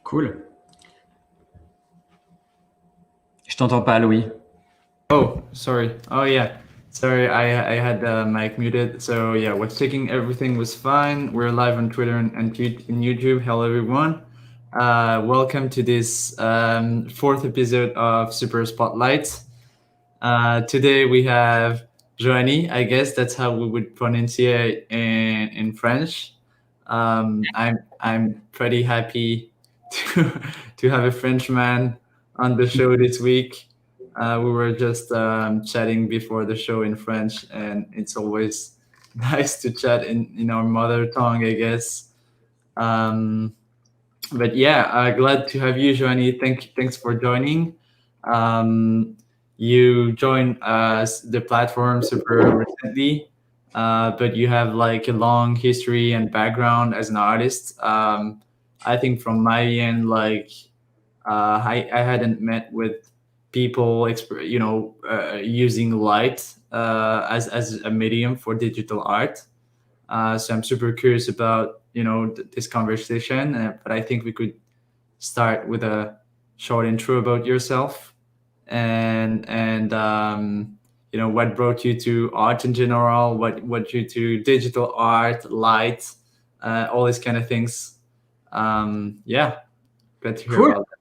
Cool. Je t'entends pas, Louis. Oh, sorry. Oh, yeah. Sorry, I had the mic muted. So yeah, was checking everything was fine. We're live on Twitter and YouTube. Hello, everyone. Welcome to this fourth episode of Super Spotlight. Today we have Joanie. I guess that's how we would pronounce it in French. I'm pretty happy to have a Frenchman on the show this week. We were just chatting before the show in French, and it's always nice to chat in our mother tongue, I guess. But yeah, glad to have you, Joanie. Thanks for joining. You joined the platform super recently, but you have like a long history and background as an artist. I think from my end, like I hadn't met with people, using light as a medium for digital art. So I'm super curious about this conversation. But I think we could start with a short intro about yourself and what brought you to art in general, what you to digital art, light, all these kind of things. Yeah, glad to hear Cool. about that.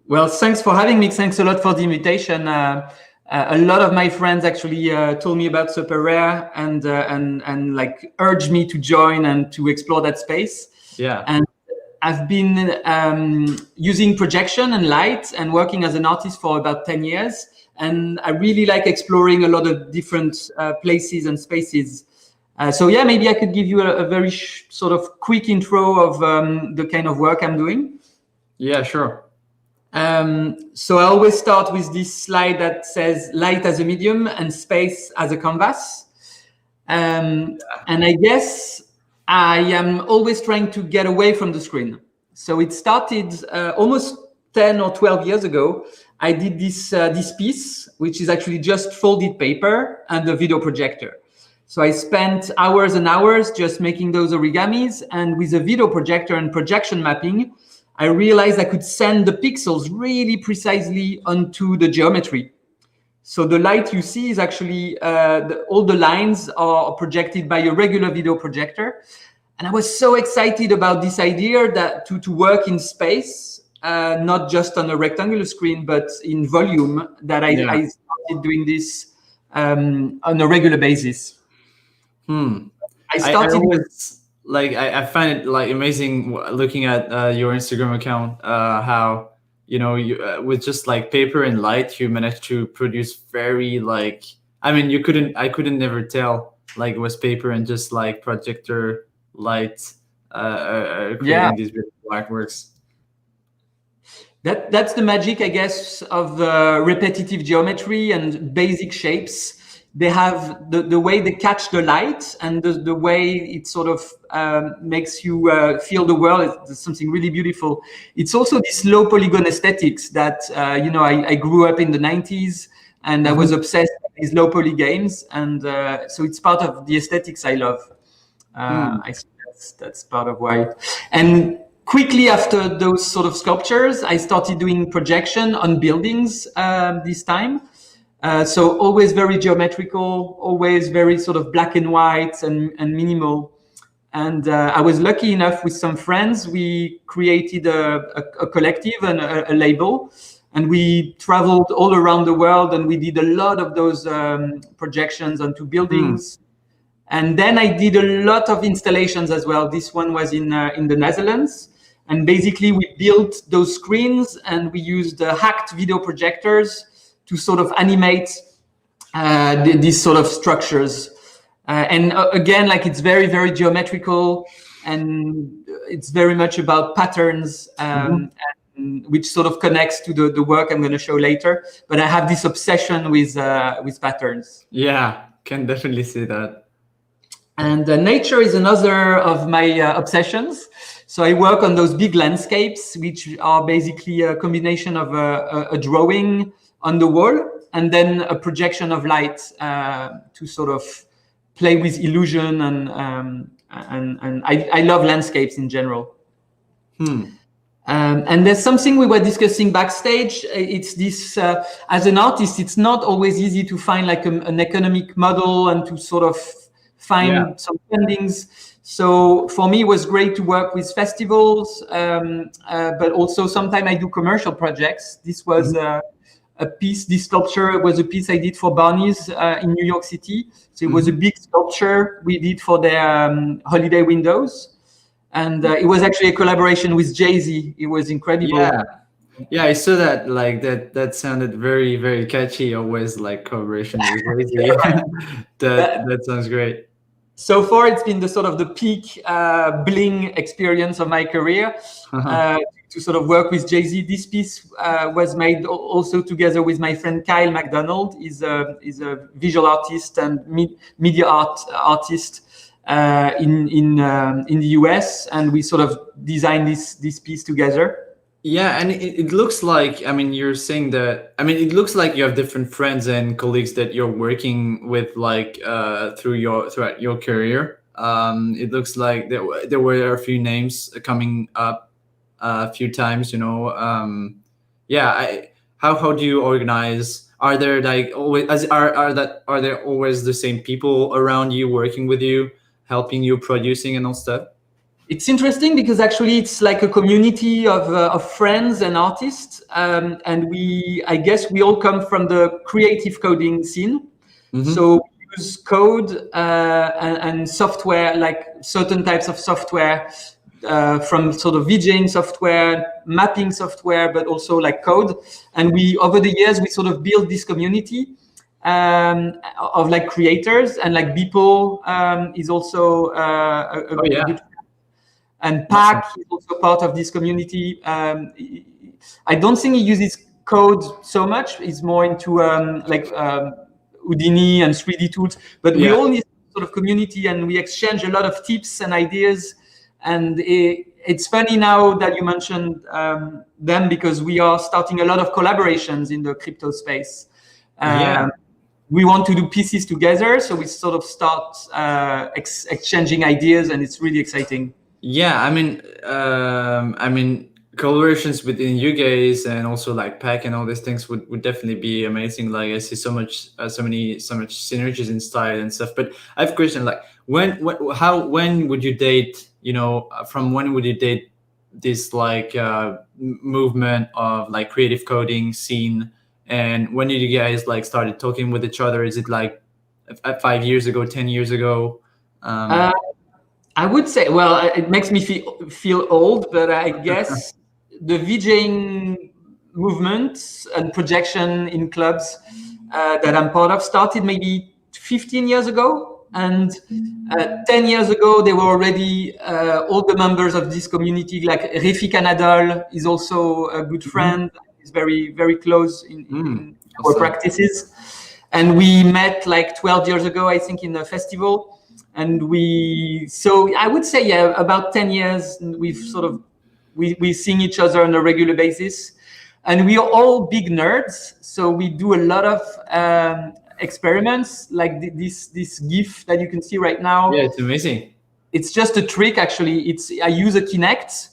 Well, thanks for having me. Thanks a lot for the invitation. A lot of my friends actually told me about SuperRare and like urged me to join and to explore that space. Yeah. And I've been using projection and light and working as an artist for about 10 years. And I really like exploring a lot of different places and spaces. So yeah, maybe I could give you a very sort of quick intro of the kind of work I'm doing. Yeah, sure. So I always start with this slide that says light as a medium and space as a canvas. And I guess I am always trying to get away from the screen. So it started almost 10 or 12 years ago. I did this piece, which is actually just folded paper and a video projector. So I spent hours and hours just making those origamis, and with a video projector and projection mapping, I realized I could send the pixels really precisely onto the geometry. So the light you see is actually, all the lines are projected by a regular video projector. And I was so excited about this idea that to work in space, not just on a rectangular screen, but in volume, that I started doing this on a regular basis. I always I find it like amazing looking at your Instagram account, how you with just like paper and light you managed to produce very like, I mean, I couldn't never tell like it was paper and just like projector light creating these beautiful artworks. That's the magic, I guess, of repetitive geometry and basic shapes. They have the way they catch the light and the way it sort of makes you feel the world is something really beautiful. It's also this low polygon aesthetics that, I grew up in the 90s and I was obsessed with these low poly games. And so it's part of the aesthetics I love. I think that's part of why. And quickly after those sort of sculptures, I started doing projection on buildings this time. So always very geometrical, always very sort of black and white and minimal. And I was lucky enough with some friends, we created a collective and a label. And we traveled all around the world and we did a lot of those projections onto buildings. And then I did a lot of installations as well. This one was in the Netherlands. And basically we built those screens and we used hacked video projectors to sort of animate these sort of structures. And again, like it's very, very geometrical and it's very much about patterns, and which sort of connects to the work I'm going to show later. But I have this obsession with patterns. Yeah, can definitely see that. And nature is another of my obsessions. So I work on those big landscapes, which are basically a combination of a drawing on the wall and then a projection of light to sort of play with illusion and I love landscapes in general. And there's something we were discussing backstage. It's this, as an artist, it's not always easy to find like an economic model and to sort of find some fundings. So for me, it was great to work with festivals, but also sometimes I do commercial projects. This was a piece, this sculpture was a piece I did for Barney's in New York City. So it was a big sculpture we did for their holiday windows. And it was actually a collaboration with Jay-Z. It was incredible. Yeah, I saw that. Like that sounded very, very catchy. Always like collaboration with Jay-Z. that sounds great. So far, it's been the sort of the peak bling experience of my career. To sort of work with Jay-Z. This piece was made also together with my friend Kyle McDonald. He's a visual artist and media artist. In the US, and we sort of designed this piece together. Yeah, and it looks like, I mean, you're saying that, I mean, it looks like you have different friends and colleagues that you're working with, like throughout your career. It looks like there were a few names coming up a few times, you know. How do you organize? Are there like always are there always the same people around you working with you, helping you producing and all stuff? It's interesting because actually it's like a community of friends and artists, and I guess we all come from the creative coding scene. So we use code and software, like certain types of software, from sort of VJing software, mapping software, but also like code. And we, over the years, we sort of built this community of like creators, and like Beeple is also a good. And Pac is also part of this community. I don't think he uses code so much. He's more into Houdini and 3D tools. But we all need sort of community, and we exchange a lot of tips and ideas. And it's funny now that you mentioned them, because we are starting a lot of collaborations in the crypto space. We want to do pieces together, so we sort of start exchanging ideas, and it's really exciting. Yeah, I mean, collaborations within you guys and also like Pack and all these things would definitely be amazing. Like I see so much synergies in style and stuff. But I have a question: like when would you date? You know, from when would you date this like movement of like creative coding scene? And when did you guys like started talking with each other? Is it like 5 years ago, 10 years ago? I would say, well, it makes me feel old, but I guess the VJing movement and projection in clubs that I'm part of started maybe 15 years ago. And 10 years ago, there were already all the members of this community, like Refik Anadol is also a good friend. He's very, very close in our practices. And we met like 12 years ago, I think, in a festival. And so I would say, about 10 years, we've sort of, we seeing each other on a regular basis. And we are all big nerds. So we do a lot of experiments, like this GIF that you can see right now. Yeah, it's amazing. It's just a trick, actually. I use a Kinect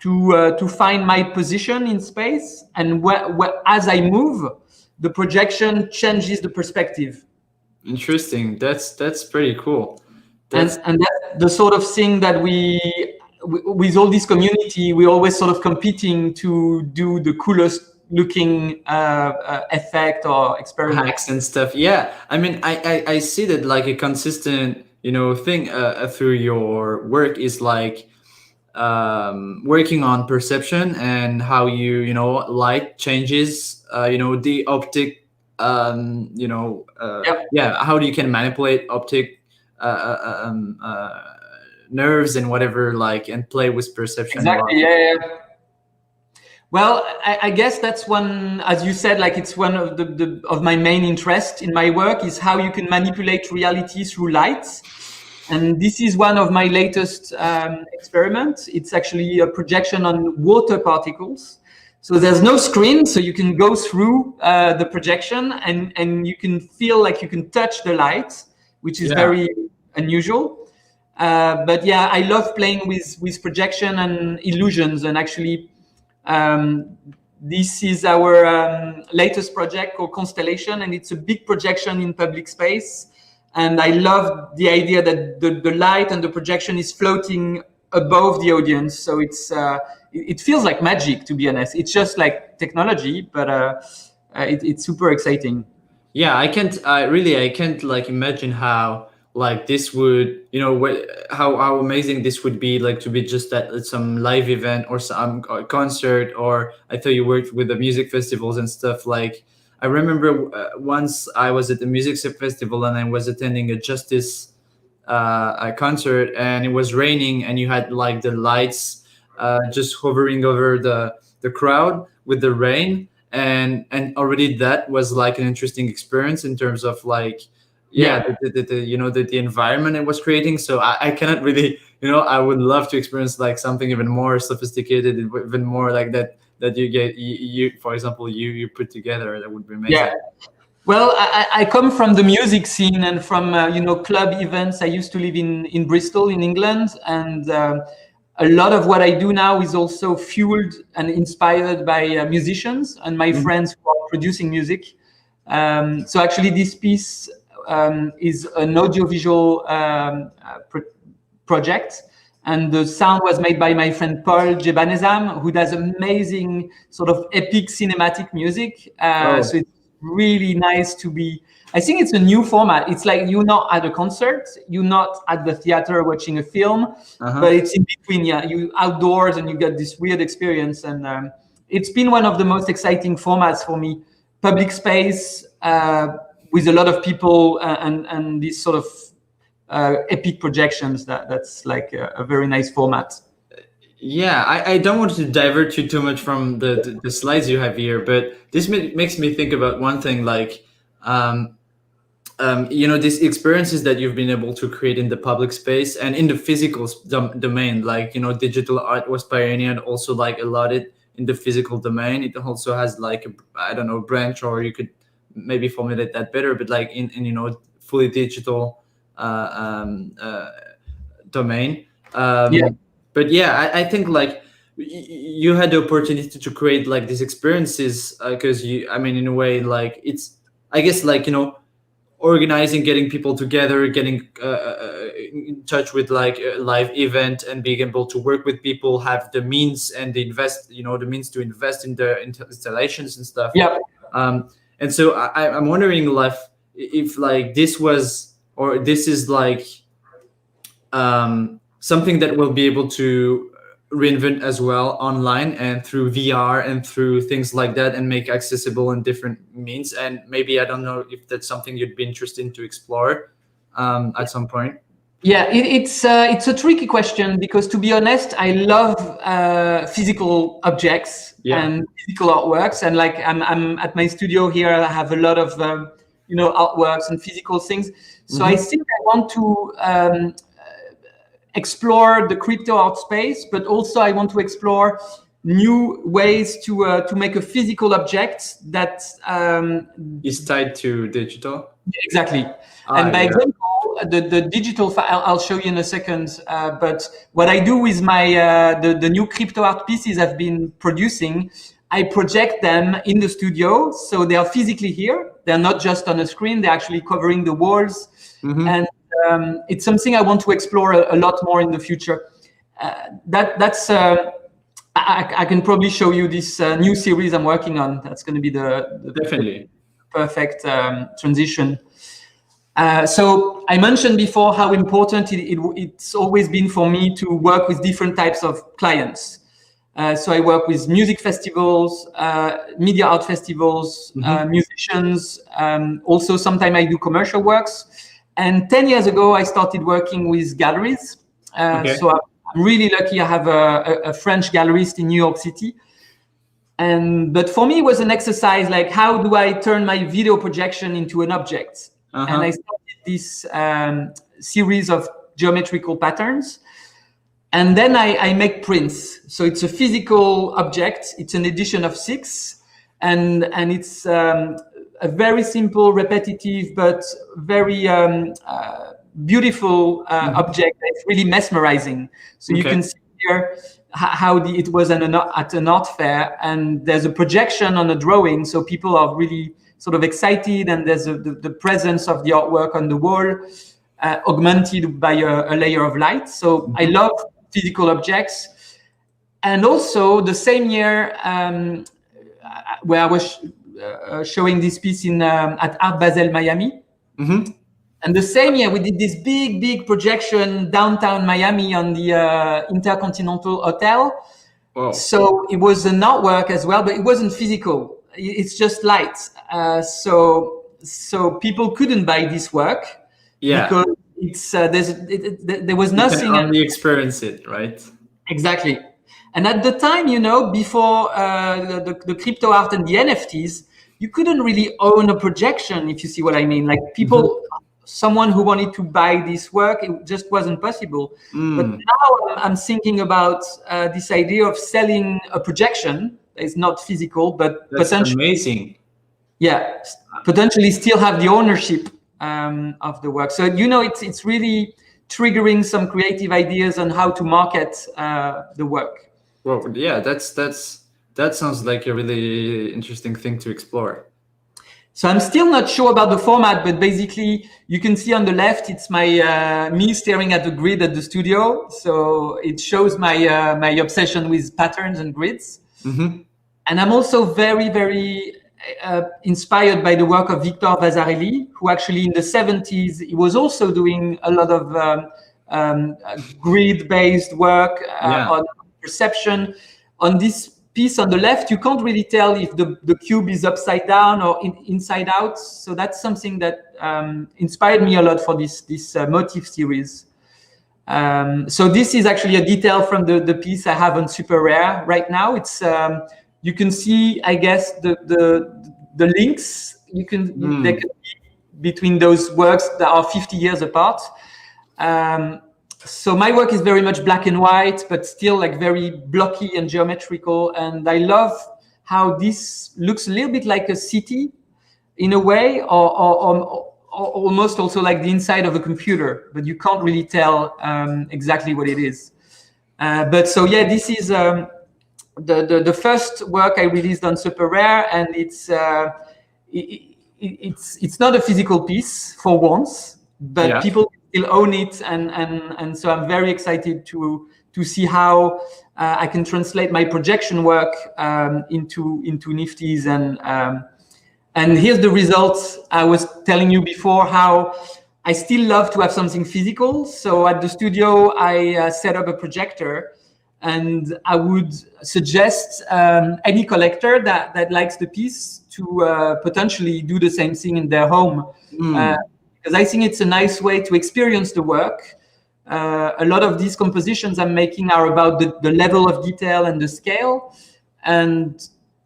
to find my position in space. And as I move, the projection changes the perspective. Interesting. That's pretty cool. And that's the sort of thing that with all this community, we're always sort of competing to do the coolest looking effect or experiment. Hacks and stuff. Yeah, I mean, I see that like a consistent, you know, thing through your work is like working on perception and how you know, light changes, you know, the optic, how you can manipulate optic nerves and whatever, like, and play with perception. Exactly. Yeah. Well, I guess that's one, as you said, like it's one of of my main interest in my work is how you can manipulate reality through light. And this is one of my latest experiments. It's actually a projection on water particles. So there's no screen, so you can go through the projection and you can feel like you can touch the light, which is very unusual. But yeah, I love playing with projection and illusions. And actually, This is our latest project called Constellation, and it's a big projection in public space. And I love the idea that the light and the projection is floating above the audience. So it feels like magic, to be honest. It's just like technology, but it's super exciting. Yeah, I can't like imagine how like this would, how amazing this would be, like to be just at some live event or some concert. Or I thought you worked with the music festivals and stuff. Like I remember once I was at the music festival and I was attending a Justice a concert, and it was raining, and you had like the lights just hovering over the crowd with the rain. And already that was like an interesting experience in terms of like, yeah, the environment it was creating. So I cannot really, I would love to experience like something even more sophisticated, even more like that you get, you for example, you put together. That would be amazing. Yeah. Well, I come from the music scene and from club events. I used to live in Bristol in England, and a lot of what I do now is also fueled and inspired by musicians and my friends who are producing music. So actually, this piece is an audiovisual project, and the sound was made by my friend Paul Jebanezam, who does amazing sort of epic cinematic music. So it's really nice to be. I think it's a new format. It's like you're not at a concert, you're not at the theater watching a film, but it's in between. Yeah, you outdoors and you get this weird experience. And it's been one of the most exciting formats for me. Public space with a lot of people and these sort of epic projections. That's like a very nice format. Yeah, I don't want to divert you too much from the slides you have here, but this makes me think about one thing, like, these experiences that you've been able to create in the public space and in the physical domain, like, digital art was pioneered also like a lot in the physical domain. It also has like, I don't know, branch, or you could maybe formulate that better, but like in fully digital domain. But yeah, I think like you had the opportunity to create like these experiences because in a way, like it's, I guess, like, organizing, getting people together, getting in touch with like a live event, and being able to work with people, have the means and the means to invest in the installations and stuff. Yeah. And so I'm wondering, like, if like this was, or this is like something that will be able to reinvent as well online and through VR and through things like that, and make accessible in different means. And maybe, I don't know if that's something you'd be interested in to explore at some point. Yeah, it's a tricky question, because to be honest, I love physical objects and physical artworks. And like I'm at my studio here, I have a lot of artworks and physical things. So I think I want to explore the crypto art space, but also I want to explore new ways to make a physical object that is tied to digital. Exactly. And by example, the digital file, I'll show you in a second. But what I do with my the new crypto art pieces I've been producing, I project them in the studio, so they are physically here. They're not just on a screen; they're actually covering the walls. And it's something I want to explore a lot more in the future. That's I can probably show you this new series I'm working on. That's going to be the definitely perfect transition. So I mentioned before how important it's always been for me to work with different types of clients. So I work with music festivals, media art festivals, musicians. Also, sometimes I do commercial works. And 10 years ago, I started working with galleries. So I'm really lucky. I have a French gallerist in New York City. But for me, it was an exercise like, how do I turn my video projection into an object? And I started this series of geometrical patterns. And then I make prints. So it's a physical object. It's an edition of 6. And it's a very simple, repetitive, but very beautiful object that's really mesmerizing. So you can see here how it was at an art fair, and there's a projection on a drawing, so people are really sort of excited, and there's the presence of the artwork on the wall, augmented by a layer of light. So I love physical objects. And also the same year, where I was showing this piece at Art Basel Miami. And the same year, we did this big projection downtown Miami on the Intercontinental Hotel. Wow. So it was an artwork as well, but it wasn't physical. It's just light. So people couldn't buy this work. Yeah. Because it's there was nothing. You can only experience it, right? Exactly. And at the time, before the crypto art and the NFTs, you couldn't really own a projection, if you see what I mean. Like people, someone who wanted to buy this work, it just wasn't possible. But now I'm thinking about this idea of selling a projection. It's not physical, but that's potentially amazing. Yeah, potentially still have the ownership of the work. So it's really triggering some creative ideas on how to market the work. Well, yeah, that sounds like a really interesting thing to explore. So I'm still not sure about the format, but basically you can see on the left, it's my me staring at the grid at the studio. So it shows my my obsession with patterns and grids. And I'm also very inspired by the work of Victor Vasarely, who actually in the 70s, he was also doing a lot of grid-based work on perception. On this piece on the left, you can't really tell if the cube is upside down or inside out. So that's something that inspired me a lot for this motif series. So this is actually a detail from the piece I have on SuperRare right now. It's you can see, I guess, the links they can be between those works that are 50 years apart. So my work is very much black and white, but still like very blocky and geometrical. And I love how this looks a little bit like a city in a way, or almost also like the inside of a computer, but you can't really tell exactly what it is. But so yeah, this is the first work I released on SuperRare, and it's not a physical piece for once, but people still own it, and so I'm very excited to see how I can translate my projection work into nifties, and here's the results. I was telling you before how I still love to have something physical. So at the studio, I set up a projector, and I would suggest any collector that likes the piece to potentially do the same thing in their home. Because I think it's a nice way to experience the work. A lot of these compositions I'm making are about the level of detail and the scale. And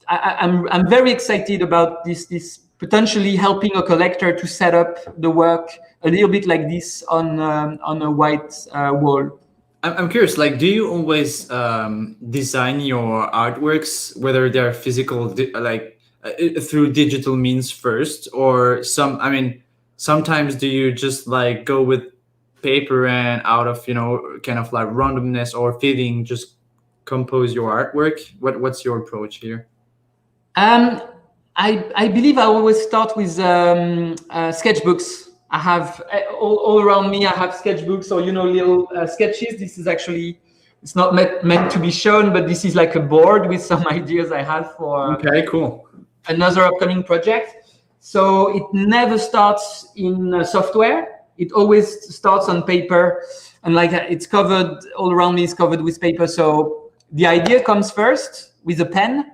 I'm very excited about this potentially helping a collector to set up the work a little bit like this on a white wall. I'm curious, like, do you always design your artworks, whether they're physical, through digital means first, or sometimes do you just like go with paper and out of, kind of like randomness or feeling, just compose your artwork? What's your approach here? I believe I always start with sketchbooks. I have all around me. I have sketchbooks or little sketches. This is actually, it's not meant to be shown, but this is like a board with some ideas I have for another upcoming project. So it never starts in software. It always starts on paper, and like it's covered all around me is covered with paper. So the idea comes first with a pen,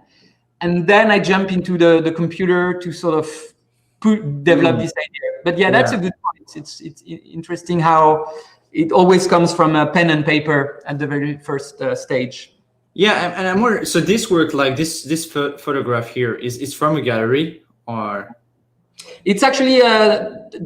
and then I jump into the computer to sort of develop this idea. But yeah, that's a good point. It's interesting how it always comes from a pen and paper at the very first stage. Yeah, and I'm more, so this work, like this photograph here, is from a gallery, or? It's actually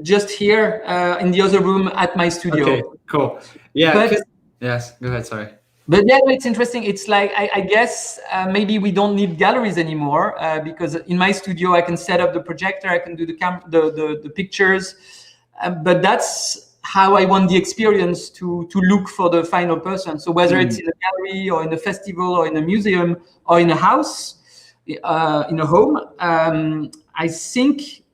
just here in the other room at my studio. Okay, cool. Yeah. Yes, go ahead. Sorry. But yeah, it's interesting. It's like, I guess maybe we don't need galleries anymore because in my studio, I can set up the projector, I can do the pictures. But that's how I want the experience to look for the final person. So whether it's in a gallery or in a festival or in a museum or in a house, in a home, I think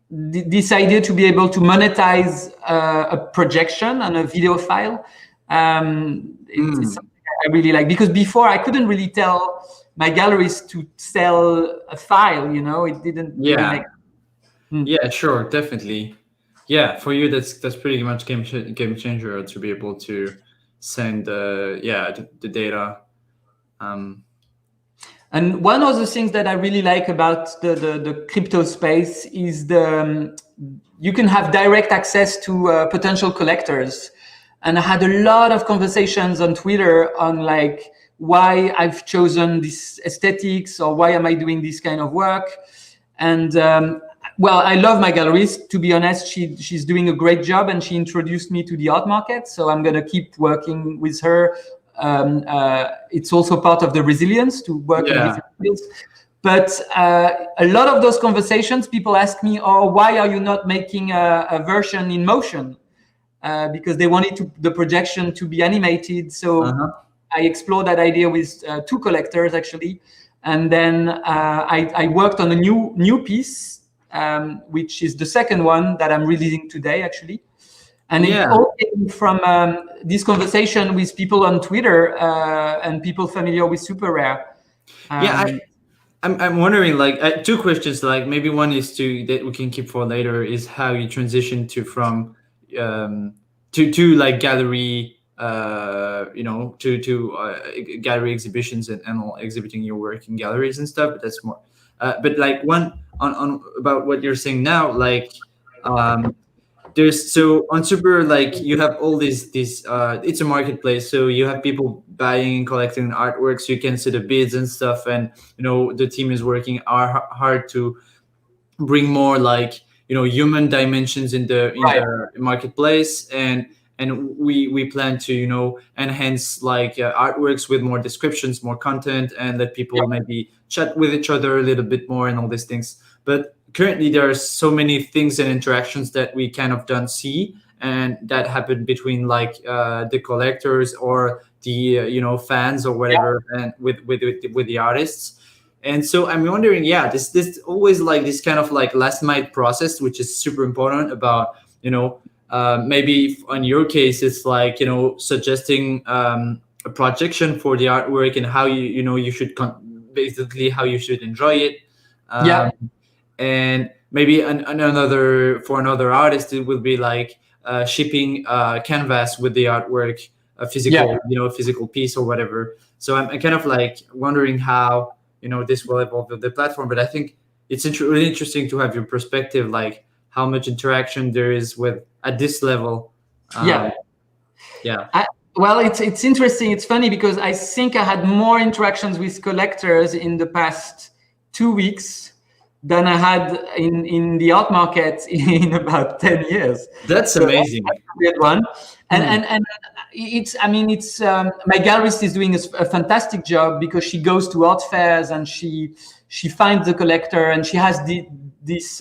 this idea to be able to monetize a projection and a video file, it's something I really like, because before I couldn't really tell my galleries to sell a file, it didn't really make. Yeah, sure, definitely. Yeah, for you that's pretty much game changer to be able to send the data. And one of the things that I really like about the crypto space is you can have direct access to potential collectors. And I had a lot of conversations on Twitter on like why I've chosen this aesthetics or why am I doing this kind of work. And well, I love my gallerist. To be honest, she's doing a great job, and she introduced me to the art market. So I'm gonna keep working with her. It's also part of the resilience to work in different fields. But a lot of those conversations, people ask me, "Oh, why are you not making a version in motion?" Because they wanted the projection to be animated. So I explored that idea with two collectors actually, and then I worked on a new piece, which is the second one that I'm releasing today actually. And it all came from this conversation with people on Twitter and people familiar with SuperRare. I'm wondering, like, two questions. Like, maybe one is that we can keep for later is how you transition from like gallery, to gallery exhibitions and exhibiting your work in galleries and stuff. But that's more. But like one on about what you're saying now, like. So on Super, like you have all these it's a marketplace, so you have people buying and collecting artworks. You can see the bids and stuff, and the team is working hard to bring more like human dimensions in the marketplace, and we plan to enhance like artworks with more descriptions, more content, and let people maybe chat with each other a little bit more and all these things. But currently there are so many things and interactions that we kind of don't see, and that happen between like the collectors or the fans or whatever, and with the artists. And so I'm wondering, this always like this kind of like last mile process, which is super important about maybe in your case it's like suggesting a projection for the artwork and how you should basically how you should enjoy it. And maybe another artist, it will be like shipping canvas with the artwork, a physical physical piece or whatever. So I'm kind of like wondering how this will evolve with the platform. But I think it's really interesting to have your perspective, like how much interaction there is with at this level. Well, it's interesting. It's funny because I think I had more interactions with collectors in the past 2 weeks than I had in the art market in about 10 years. That's amazing. That's a weird one. And it's my gallerist is doing a fantastic job because she goes to art fairs and she finds the collector and she has this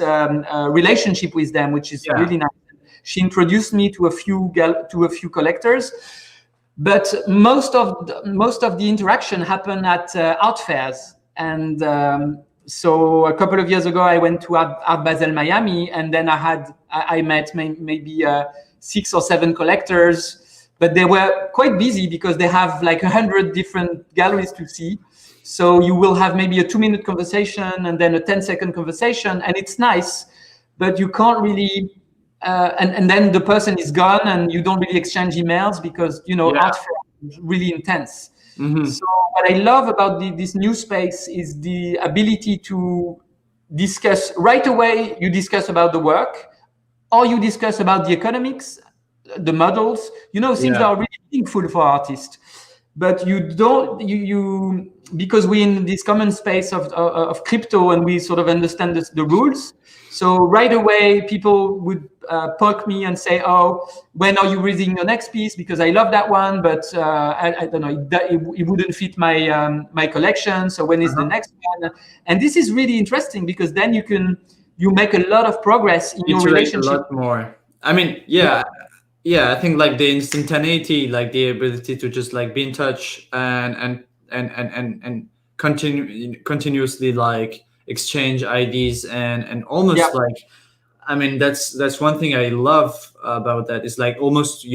relationship with them, which is really nice. She introduced me to a few collectors, but most of the interaction happened at art fairs. And so a couple of years ago, I went to Art Basel Miami, and then I met maybe 6 or 7 collectors, but they were quite busy because they have like 100 different galleries to see. So you will have maybe a 2-minute conversation and then a 10-second conversation, and it's nice, but you can't really. And then the person is gone, and you don't really exchange emails because art fair is really intense. Mm-hmm. So what I love about this new space is the ability to discuss right away. You discuss about the work, or you discuss about the economics, the models. Things that are really meaningful for artists. But you don't because we're in this common space of crypto, and we sort of understand the rules. So right away, people would poke me and say, "Oh, when are you releasing your next piece? Because I love that one, but I don't know, it wouldn't fit my collection. So when is the next one?" And this is really interesting because then you make a lot of progress in your relationship. A lot more. I mean, yeah, I think like the instantaneity, like the ability to just like be in touch and continuously like exchange IDs and Yeah, almost like, I mean, that's one thing I love about that is like almost,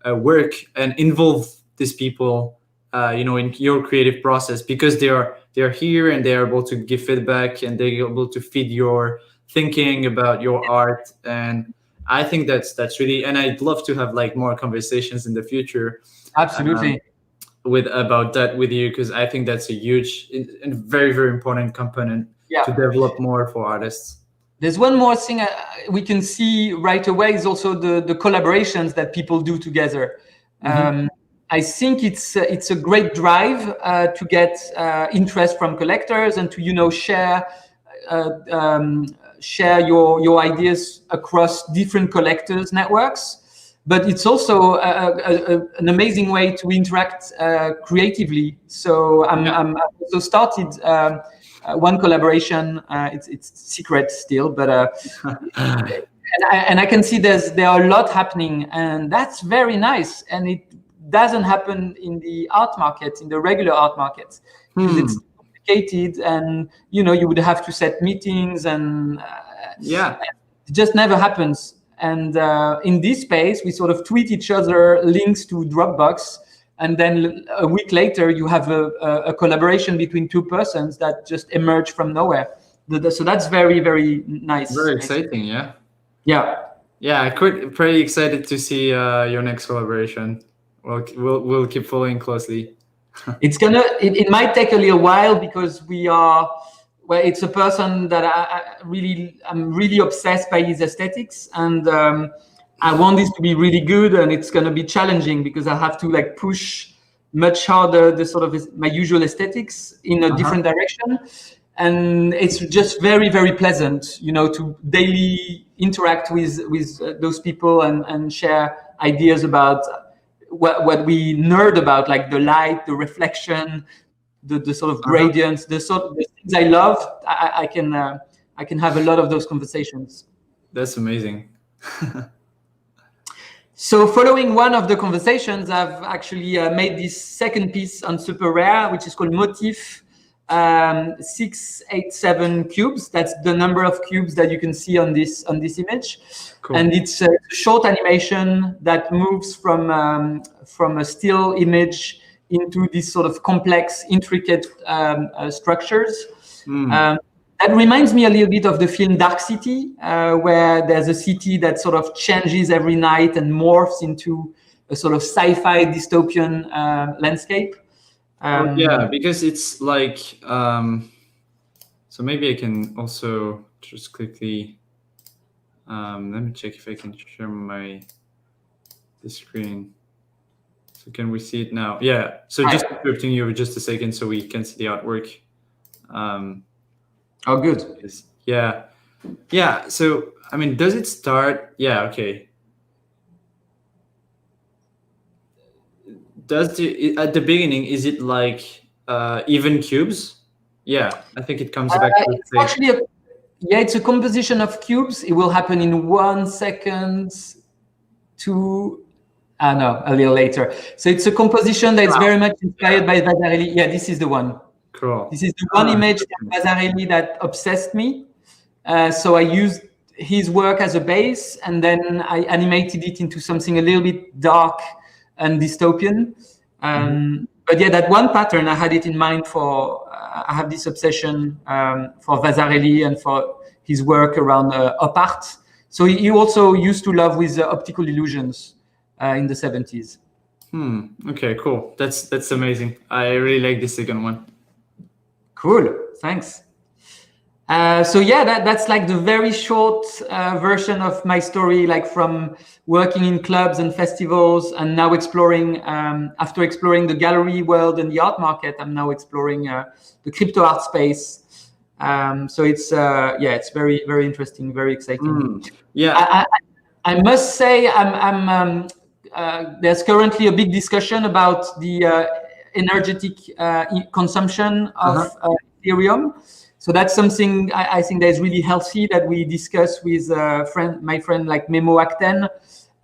work and involve these people, in your creative process, because they're here and they're able to give feedback and they're able to feed your thinking about your art. And I think that's really, and I'd love to have like more conversations in the future, um, absolutely. with about that with you, because I think that's a huge and very very important component Yeah. to develop more for artists. There's one more thing we can see right away is also the collaborations that people do together. Hmm. I think it's a great drive to get interest from collectors and to uh, um, share your ideas across different collectors networks. But it's also an amazing way to interact creatively. So Yeah. I've also started. One collaboration. It's secret still, but and I can see there are a lot happening, and that's very nice. And it doesn't happen in the art market, in the regular art market, because Hmm. it's complicated, and you would have to set meetings, and Yeah. it just never happens. And in this space, we sort of tweet each other links to Dropbox, and then a week later, you have a collaboration between two persons that just emerge from nowhere. So that's very, very nice. Very exciting. Yeah. Yeah. Yeah. Quite pretty excited to see your next collaboration. We'll keep following closely. It might take a little while because it's a person that I'm really obsessed by his aesthetics, and I want this to be really good, and it's going to be challenging because I have to like push much harder the sort of my usual aesthetics in a Uh-huh. different direction. And it's just very, very pleasant, to daily interact with those people and share ideas about what we nerd about, like the light, the reflection, the sort of Uh-huh. gradients, the things I love. I can have a lot of those conversations. That's amazing. So following one of the conversations, I've actually made this second piece on SuperRare, which is called Motif 687 cubes. That's the number of cubes that you can see on this image. Cool. And it's a short animation that moves from a still image into these sort of complex, intricate structures. That reminds me a little bit of the film Dark City, where there's a city that sort of changes every night and morphs into a sort of sci-fi dystopian landscape. Oh yeah, because it's like so maybe I can also just quickly let me check if I can share the screen. So can we see it now? Yeah. So just interrupting you for just a second so we can see the artwork. Oh, good. Yeah. Yeah. So I mean, does it start? Yeah. Okay. At the beginning, is it like even cubes? Yeah, I think it comes back to the It's same. actually it's a composition of cubes. It will happen in 1 second to no, a little later. So it's a composition that's very much inspired by Vasarely. Yeah, this is the one. Cool. This is the one image from Vasarely that obsessed me. So I used his work as a base, and then I animated it into something a little bit dark and dystopian. But yeah, that one pattern, I had it in mind for, I have this obsession for Vasarely and for his work around op art. So he also used to love with optical illusions in the 70s. Okay, cool. That's amazing. I really like the second one. Cool, thanks. So yeah, that's like the very short version of my story, like from working in clubs and festivals, and now exploring, after exploring the gallery world and the art market, I'm now exploring the crypto art space. So it's it's very, very interesting, very exciting. Yeah. I must say, there's currently a big discussion about the energetic consumption of Ethereum. So that's something I think that is really healthy that we discuss with my friend like Memo Acten,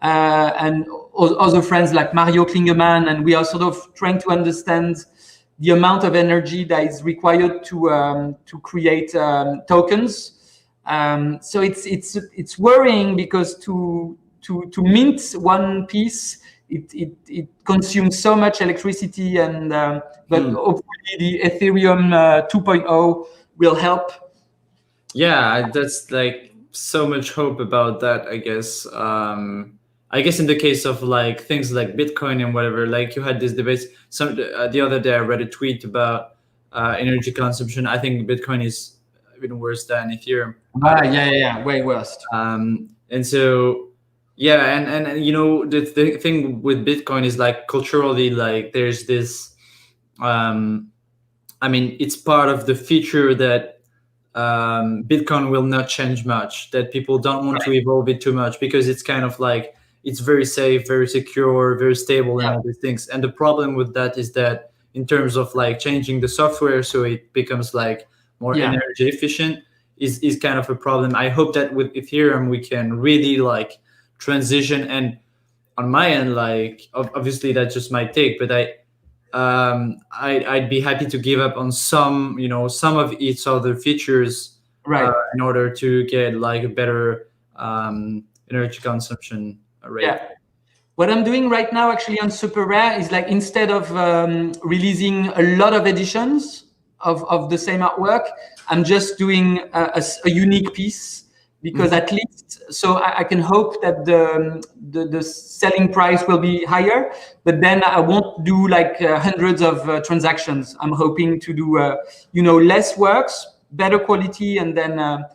and other friends like Mario Klingemann, and we are sort of trying to understand the amount of energy that is required to create tokens. So it's worrying because to mint one piece, it consumes so much electricity, and but hopefully the Ethereum 2.0 will help. Yeah, that's like so much hope about that, I guess. I guess in the case of like things like Bitcoin and whatever, like you had this debate. The other day I read a tweet about energy consumption. I think Bitcoin is even worse than Ethereum. Yeah, way worse. And so yeah, and you know the thing with Bitcoin is like culturally, like there's this. I mean, it's part of the feature that Bitcoin will not change much. That people don't want to evolve it too much because it's kind of like it's very safe, very secure, very stable, and all these things. And the problem with that is that in terms of like changing the software so it becomes like more energy efficient is kind of a problem. I hope that with Ethereum we can really like transition. And on my end, like obviously that's just my take, but I'd be happy to give up on some, you know, some of its other features in order to get like a better energy consumption rate. Yeah. What I'm doing right now actually on SuperRare is like instead of releasing a lot of editions of the same artwork, I'm just doing a unique piece, because at least so I can hope that the selling price will be higher, but then I won't do like hundreds of transactions. I'm hoping to do less works, better quality, and then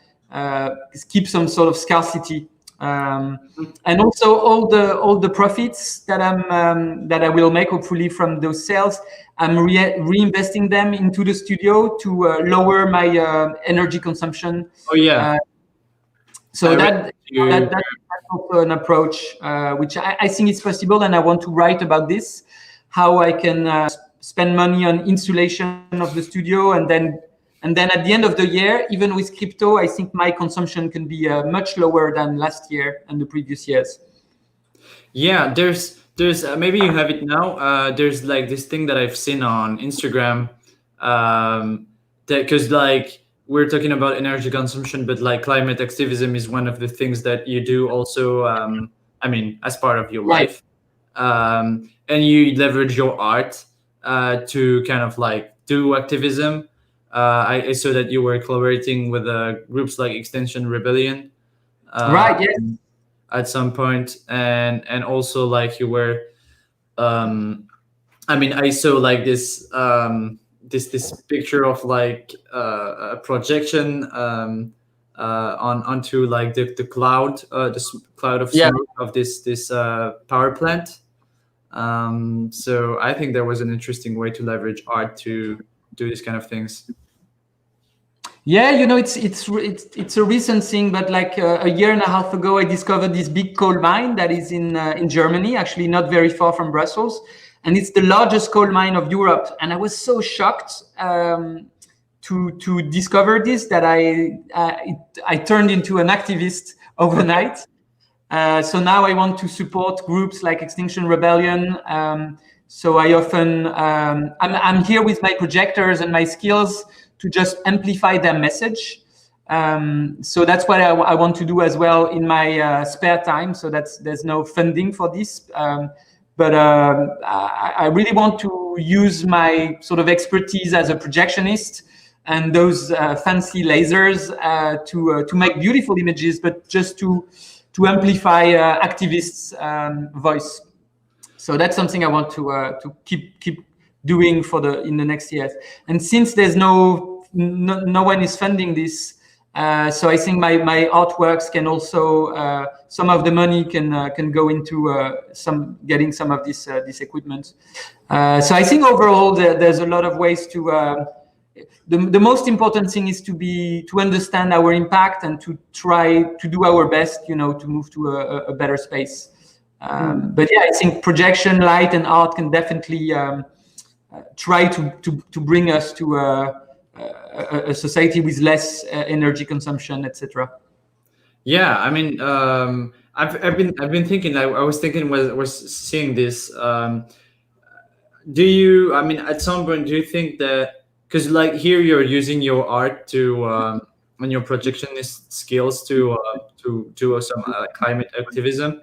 keep some sort of scarcity. And also all the profits that I will make hopefully from those sales, I'm reinvesting them into the studio to lower my energy consumption. Oh yeah. So that's also an approach which I think is possible, and I want to write about this, how I can spend money on insulation of the studio, and then at the end of the year, even with crypto, I think my consumption can be much lower than last year and the previous years. Yeah, there's maybe you have it now. There's like this thing that I've seen on Instagram, that because like we're talking about energy consumption, but like climate activism is one of the things that you do also. I mean, as part of your life, and you leverage your art to kind of like do activism. I saw that you were collaborating with groups like Extinction Rebellion, at some point, and also like you were. I mean, I saw like this this picture of like a projection onto like the cloud, the cloud of smoke of this power plant. So I think there was an interesting way to leverage art to do these kind of things. Yeah, it's a recent thing, but like a year and a half ago, I discovered this big coal mine that is in Germany, actually not very far from Brussels, and it's the largest coal mine of Europe. And I was so shocked to discover this that I turned into an activist overnight. So now I want to support groups like Extinction Rebellion. So I often I'm here with my projectors and my skills to just amplify their message. So that's what I want to do as well in my spare time. So there's no funding for this, but I really want to use my sort of expertise as a projectionist and those fancy lasers to make beautiful images, but just to amplify activists' voice. So that's something I want to keep doing in the next years. And since there's no one is funding this, so I think my artworks can also some of the money can go into getting some of this equipment. So I think overall there's a lot of ways to. The most important thing is to understand our impact and to try to do our best, to move to a better space. But yeah, I think projection, light, and art can definitely try to bring us to a society with less energy consumption, etc. Yeah, I mean, I've been thinking. I was thinking was seeing this. Do you? I mean, at some point, do you think that because like here you're using your art to and your projectionist skills to do some climate activism?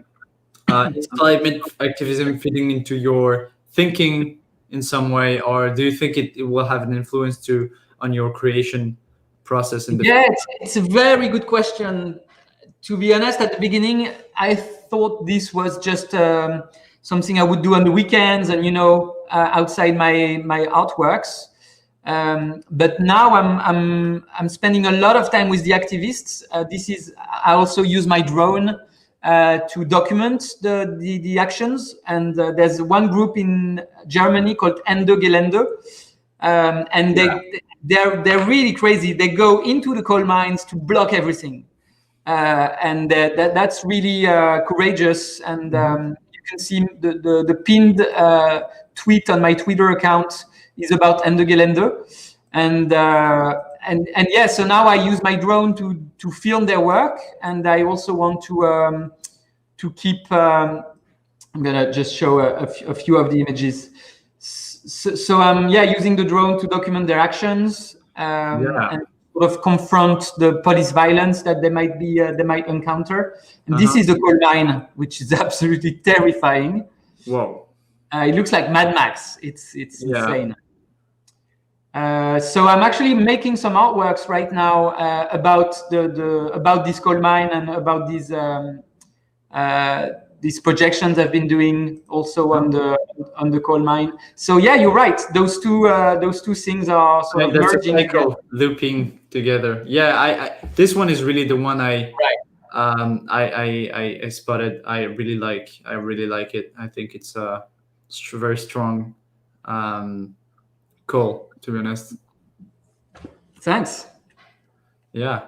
Is climate activism fitting into your thinking in some way, or do you think it will have an influence to on your creation process in the Yeah, it's a very good question. To be honest, at the beginning, I thought this was just something I would do on the weekends and outside my artworks. But now I'm spending a lot of time with the activists. I also use my drone to document the actions. And there's one group in Germany called Ende Gelände, and they're really crazy. They go into the coal mines to block everything. And that's really courageous. And you can see the pinned tweet on my Twitter account is about Ende Gelände. And yeah, so now I use my drone to film their work, and I also want to keep. I'm gonna just show a few of the images. So I'm using the drone to document their actions and sort of confront the police violence that they might encounter. And this is the coal mine, which is absolutely terrifying. Whoa! It looks like Mad Max. It's insane. So I'm actually making some artworks right now about about this coal mine and about these projections I've been doing also on the coal mine. So yeah, you're right. Those two things are sort of merging together. Looping together. Yeah, I this one is really the one I spotted. I really like it. I think it's very strong. Cool, to be honest. Thanks. Yeah.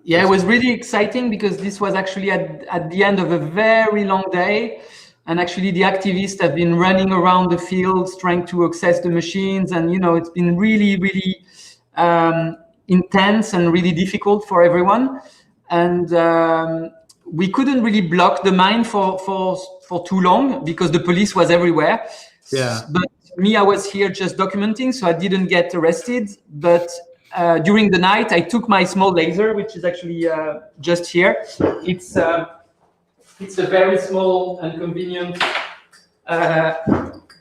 Yeah, it was really exciting because this was actually at the end of a very long day. And actually the activists have been running around the fields trying to access the machines. And, it's been really, really intense and really difficult for everyone. And we couldn't really block the mine for too long because the police was everywhere. Yeah. But me, I was here just documenting, so I didn't get arrested. But during the night, I took my small laser, which is actually just here. It's a very small and convenient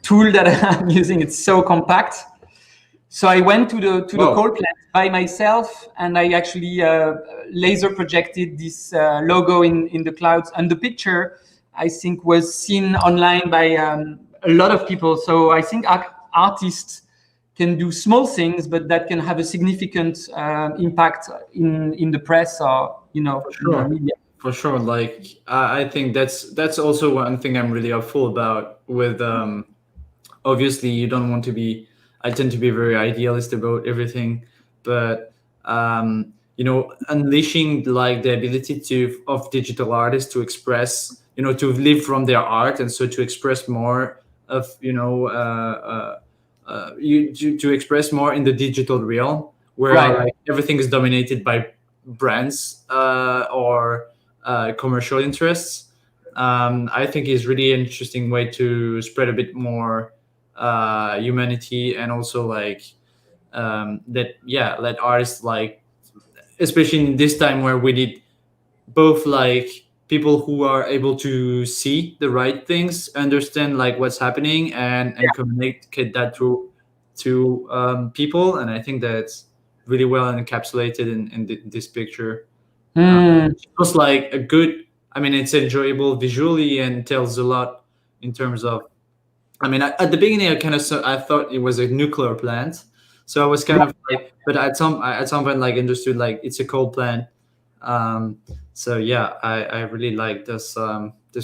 tool that I'm using. It's so compact. So I went to the coal plant by myself, and I actually laser projected this logo in the clouds. And the picture, I think, was seen online by a lot of people. So I think artists can do small things, but that can have a significant impact in the press or in the media. For sure. Like I think that's also one thing I'm really hopeful about. With obviously you don't want to be. I tend to be very idealist about everything, but unleashing like the ability of digital artists to express, to live from their art, and so to express more of to express more in the digital realm, where like everything is dominated by brands or commercial interests. I think is really an interesting way to spread a bit more humanity, and also like let artists, like especially in this time where we need both like people who are able to see the right things, understand like what's happening, and communicate that to people. And I think that's really well encapsulated in this picture. It was like a good, I mean, it's enjoyable visually and tells a lot in terms of, I mean, at the beginning I thought it was a nuclear plant, so I was kind of like, but at some point like understood like it's a coal plant. So yeah, I really like this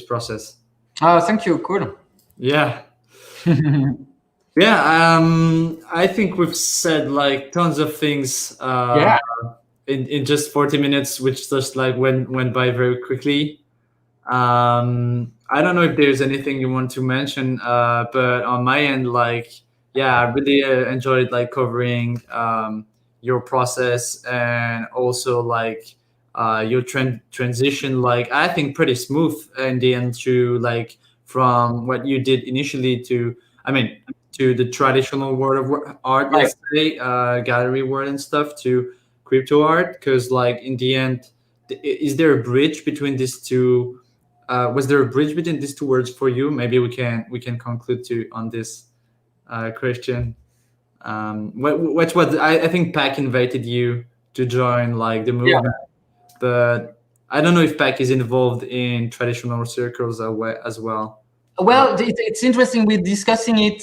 process. Oh, thank you. Cool. Yeah. Yeah. I think we've said like tons of things in just 40 minutes, which just like went by very quickly. I don't know if there's anything you want to mention, but on my end, like, yeah, I really enjoyed like covering your process, and also like your transition, like I think pretty smooth in the end, to like from what you did initially to, I mean, to the traditional world of art, Right. let's say, gallery world and stuff, to crypto art. Because like in the end, is there a bridge between these two? Was there a bridge between these two words for you? Maybe we can conclude to on this question. What I think Pac invited you to join like the Yeah. movement, but I don't know if Pac is involved in traditional circles as well. Well, it's interesting. We're discussing it.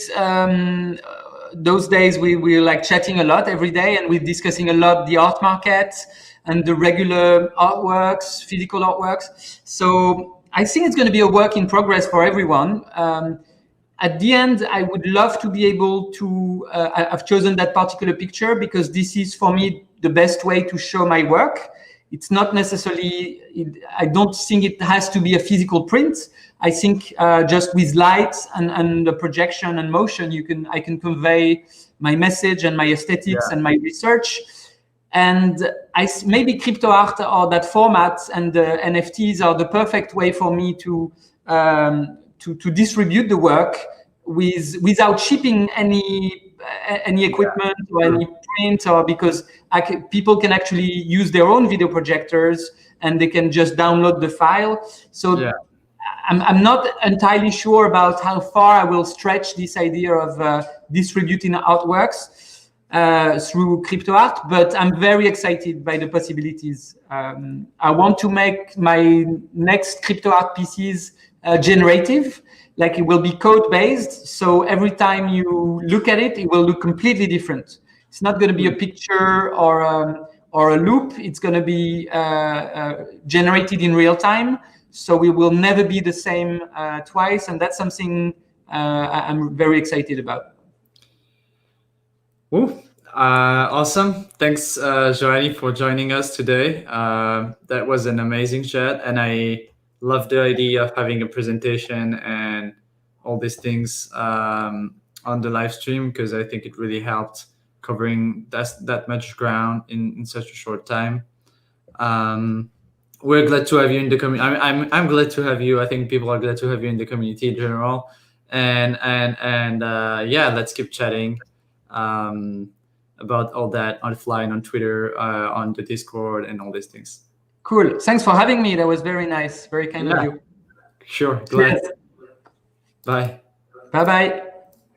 Those days we're like chatting a lot every day, and we're discussing a lot the art market and the regular artworks, physical artworks. So I think it's going to be a work in progress for everyone. At the end, I would love to be able to. I've chosen that particular picture because this is for me the best way to show my work. It's not necessarily. I don't think it has to be a physical print. I think just with light and the projection and motion, I can convey my message and my aesthetics and my research. And maybe crypto art or that format and the NFTs are the perfect way for me to distribute the work without shipping any equipment or any print, or because people can actually use their own video projectors and they can just download the file. So I'm not entirely sure about how far I will stretch this idea of distributing artworks through crypto art, but I'm very excited by the possibilities. I want to make my next crypto art pieces generative, like it will be code based. So every time you look at it, it will look completely different. It's not going to be a picture or a loop. It's going to be generated in real time. So we will never be the same twice. And that's something I'm very excited about. Ooh, awesome. Thanks, Joanie, for joining us today. That was an amazing chat. And I love the idea of having a presentation and all these things on the live stream, because I think it really helped covering that much ground in such a short time. We're glad to have you in the community. I'm glad to have you. I think people are glad to have you in the community in general. And yeah, let's keep chatting about all that offline on Twitter, on the Discord, and all these things. Cool. Thanks for having me. That was very nice. Very kind of you. Sure. Glad. Yes. Bye. Bye-bye.